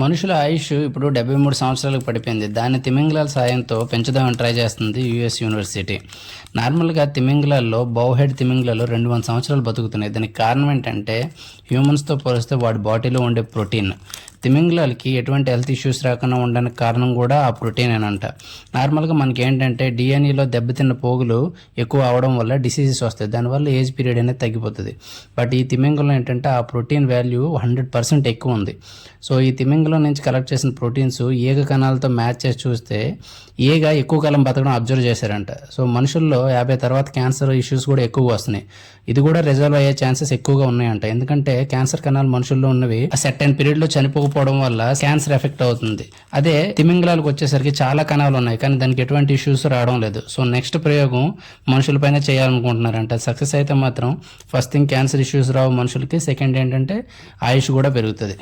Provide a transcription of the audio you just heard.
మనుషుల ఆయుష్ ఇప్పుడు 73 సంవత్సరాలకు పడిపోయింది. దాన్ని తిమింగలాల సాయంతో పెంచుదామని ట్రై చేస్తుంది యూఎస్ యూనివర్సిటీ. నార్మల్గా తిమింగలాల్లో బౌహెడ్ తిమింగలాలు 200 సంవత్సరాలు బతుకుతున్నాయి. దానికి కారణం ఏంటంటే హ్యూమన్స్తో పోలిస్తే వాడి బాడీలో ఉండే ప్రోటీన్. తిమింగలాలకి ఎటువంటి హెల్త్ ఇష్యూస్ రాకుండా ఉండడానికి కారణం కూడా ఆ ప్రోటీనేనంట. నార్మల్గా మనకి ఏంటంటే డిఎన్ఏలో దెబ్బతిన్న పోగులు ఎక్కువ అవడం వల్ల డిసీజెస్ వస్తాయి. దానివల్ల ఏజ్ పీరియడ్ అనేది తగ్గిపోతుంది. బట్ ఈ తిమింగలం ఏంటంటే ఆ ప్రోటీన్ వాల్యూ 100% ఎక్కువ ఉంది. సో ఈ తిమింగలం నుంచి కలెక్ట్ చేసిన ప్రోటీన్స్ ఈగ కణాలతో మ్యాచ్ చేసి చూస్తే ఈగ ఎక్కువ కాలం బతకడం అబ్జర్వ్ చేశారంట. సో మనుషుల్లో 50 తర్వాత క్యాన్సర్ ఇష్యూస్ కూడా ఎక్కువగా వస్తున్నాయి. ఇది కూడా రిజాల్వ్ అయ్యే ఛాన్సెస్ ఎక్కువగా ఉన్నాయంట. ఎందుకంటే క్యాన్సర్ కణాలు మనుషుల్లో ఉన్నవి ఆ సెర్టైన్ పీరియడ్లో చనిపోకపోవడం వల్ల క్యాన్సర్ ఎఫెక్ట్ అవుతుంది. అదే తిమింగలాలకు వచ్చేసరికి చాలా కణాలు ఉన్నాయి, కానీ దానికి ఎటువంటి ఇష్యూస్ రావడం లేదు. సో నెక్స్ట్ ప్రయోగం మనుషులపైన చేయాలనుకుంటున్నారంట. సక్సెస్ అయితే మాత్రం ఫస్ట్ థింగ్ క్యాన్సర్ ఇష్యూస్ రావు మనుషులకి, సెకండ్ ఏంటంటే ఆయుష్ కూడా పెరుగుతుంది.